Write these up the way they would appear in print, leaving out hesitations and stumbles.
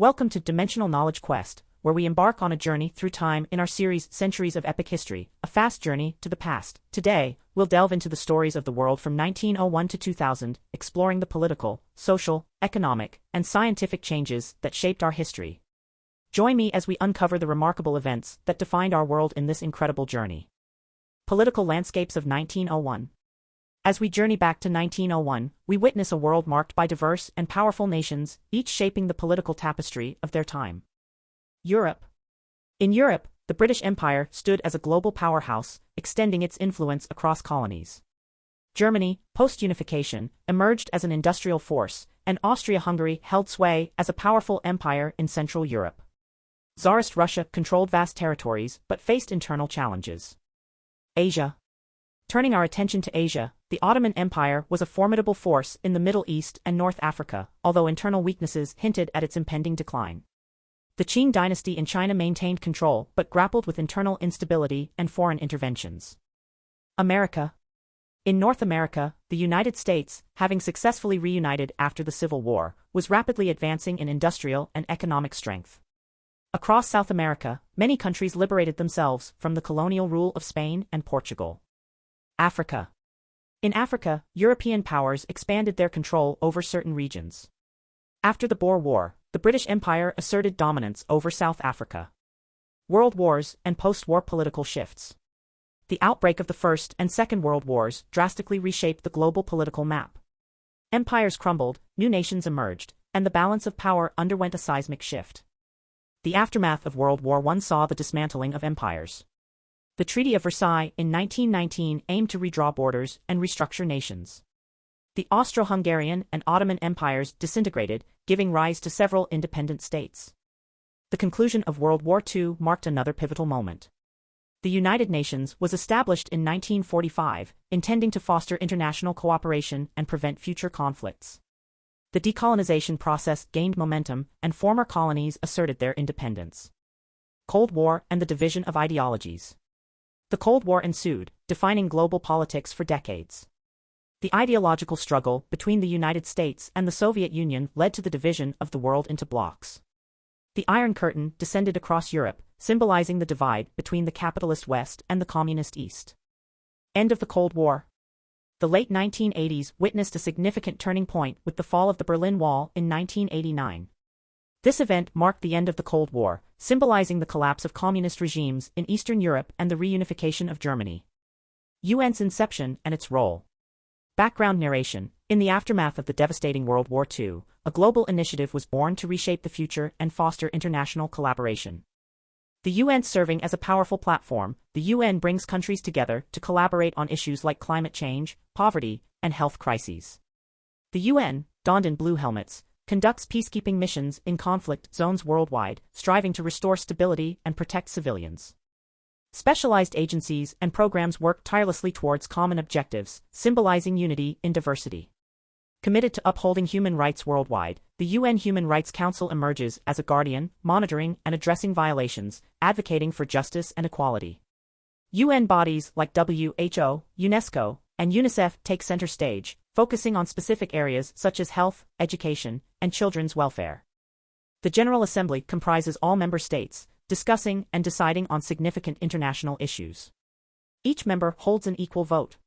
Welcome to Dimensional Knowledge Quest, where we embark on a journey through time in our series Centuries of Epic History, a fast journey to the past. Today, we'll delve into the stories of the world from 1901 to 2000, exploring the political, social, economic, and scientific changes that shaped our history. Join me as we uncover the remarkable events that defined our world in this incredible journey. Political landscapes of 1901. As we journey back to 1901, we witness a world marked by diverse and powerful nations, each shaping the political tapestry of their time. Europe. In Europe, the British Empire stood as a global powerhouse, extending its influence across colonies. Germany, post-unification, emerged as an industrial force, and Austria-Hungary held sway as a powerful empire in Central Europe. Tsarist Russia controlled vast territories but faced internal challenges. Asia. Turning our attention to Asia, the Ottoman Empire was a formidable force in the Middle East and North Africa, although internal weaknesses hinted at its impending decline. The Qing dynasty in China maintained control but grappled with internal instability and foreign interventions. America. In North America, the United States, having successfully reunited after the Civil War, was rapidly advancing in industrial and economic strength. Across South America, many countries liberated themselves from the colonial rule of Spain and Portugal. Africa. In Africa, European powers expanded their control over certain regions. After the Boer War, the British Empire asserted dominance over South Africa. World wars and post-war political shifts. The outbreak of the First and Second World Wars drastically reshaped the global political map. Empires crumbled, new nations emerged, and the balance of power underwent a seismic shift. The aftermath of World War I saw the dismantling of empires. The Treaty of Versailles in 1919 aimed to redraw borders and restructure nations. The Austro-Hungarian and Ottoman empires disintegrated, giving rise to several independent states. The conclusion of World War II marked another pivotal moment. The United Nations was established in 1945, intending to foster international cooperation and prevent future conflicts. The decolonization process gained momentum, and former colonies asserted their independence. Cold War and the division of ideologies. The Cold War ensued, defining global politics for decades. The ideological struggle between the United States and the Soviet Union led to the division of the world into blocs. The Iron Curtain descended across Europe, symbolizing the divide between the capitalist West and the communist East. End of the Cold War. The late 1980s witnessed a significant turning point with the fall of the Berlin Wall in 1989. This event marked the end of the Cold War, symbolizing the collapse of communist regimes in Eastern Europe and the reunification of Germany. UN's inception and its role. Background narration. In the aftermath of the devastating World War II, a global initiative was born to reshape the future and foster international collaboration. The UN serving as a powerful platform, the UN brings countries together to collaborate on issues like climate change, poverty, and health crises. The UN, donned in blue helmets, conducts peacekeeping missions in conflict zones worldwide, striving to restore stability and protect civilians. Specialized agencies and programs work tirelessly towards common objectives, symbolizing unity in diversity. Committed to upholding human rights worldwide, the UN Human Rights Council emerges as a guardian, monitoring and addressing violations, advocating for justice and equality. UN bodies like WHO, UNESCO, and UNICEF take center stage, focusing on specific areas such as health, education, and children's welfare. The General Assembly comprises all member states, discussing and deciding on significant international issues. Each member holds an equal vote.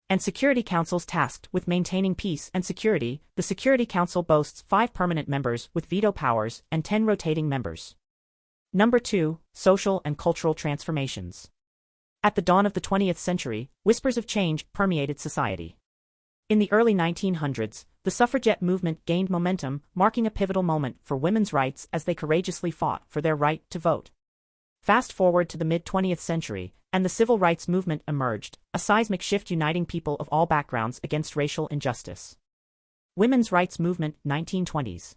And Security Councils tasked with maintaining peace and security. The Security Council boasts 5 permanent members with veto powers and 10 rotating members. Number 2. Social and cultural transformations. At the dawn of the 20th century, whispers of change permeated society. In the early 1900s, the suffragette movement gained momentum, marking a pivotal moment for women's rights as they courageously fought for their right to vote. Fast forward to the mid-20th century, and the civil rights movement emerged, a seismic shift uniting people of all backgrounds against racial injustice. Women's rights movement, 1920s.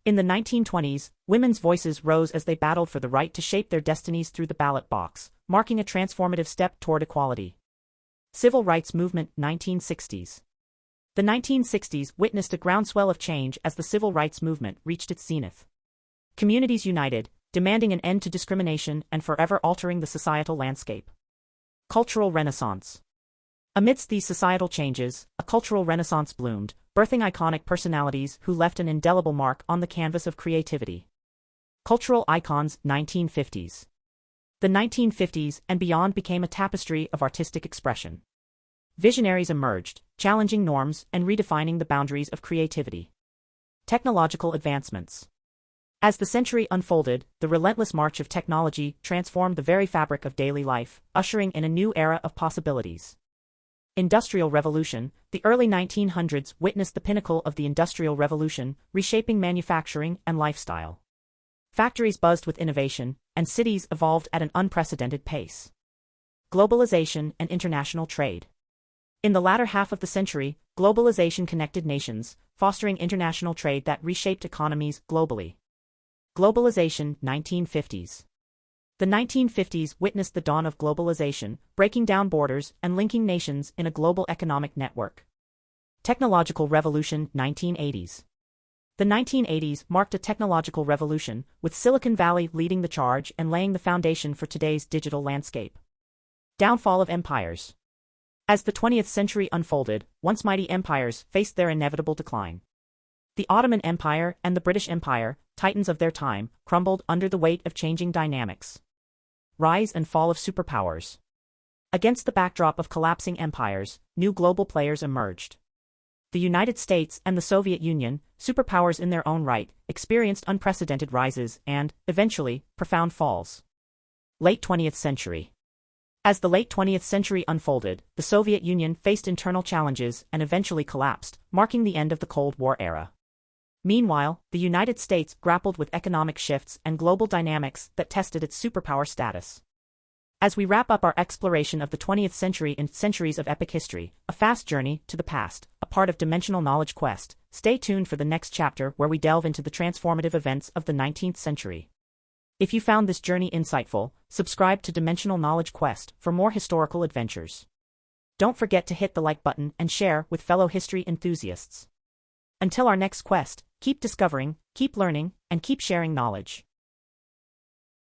In the 1920s, women's voices rose as they battled for the right to shape their destinies through the ballot box, marking a transformative step toward equality. Civil rights movement, 1960s. The 1960s witnessed a groundswell of change as the civil rights movement reached its zenith. Communities united, demanding an end to discrimination and forever altering the societal landscape. Cultural Renaissance. Amidst these societal changes, a cultural renaissance bloomed, birthing iconic personalities who left an indelible mark on the canvas of creativity. Cultural icons 1950s. The 1950s and beyond became a tapestry of artistic expression. Visionaries emerged, challenging norms and redefining the boundaries of creativity. Technological advancements. As the century unfolded, the relentless march of technology transformed the very fabric of daily life, ushering in a new era of possibilities. Industrial Revolution. The early 1900s witnessed the pinnacle of the Industrial Revolution, reshaping manufacturing and lifestyle. Factories buzzed with innovation, and cities evolved at an unprecedented pace. Globalization and international trade. In the latter half of the century, globalization connected nations, fostering international trade that reshaped economies globally. Globalization 1950s. The 1950s witnessed the dawn of globalization, breaking down borders and linking nations in a global economic network. Technological Revolution 1980s. The 1980s marked a technological revolution, with Silicon Valley leading the charge and laying the foundation for today's digital landscape. Downfall of empires. As the 20th century unfolded, once mighty empires faced their inevitable decline. The Ottoman Empire and the British Empire, titans of their time, crumbled under the weight of changing dynamics. Rise and fall of superpowers. Against the backdrop of collapsing empires, new global players emerged. The United States and the Soviet Union, superpowers in their own right, experienced unprecedented rises and, eventually, profound falls. Late 20th century. As the late 20th century unfolded, the Soviet Union faced internal challenges and eventually collapsed, marking the end of the Cold War era. Meanwhile, the United States grappled with economic shifts and global dynamics that tested its superpower status. As we wrap up our exploration of the 20th century in Centuries of Epic History, a fast journey to the past, a part of Dimensional Knowledge Quest, stay tuned for the next chapter where we delve into the transformative events of the 19th century. If you found this journey insightful, subscribe to Dimensional Knowledge Quest for more historical adventures. Don't forget to hit the like button and share with fellow history enthusiasts. Until our next quest, keep discovering, keep learning, and keep sharing knowledge.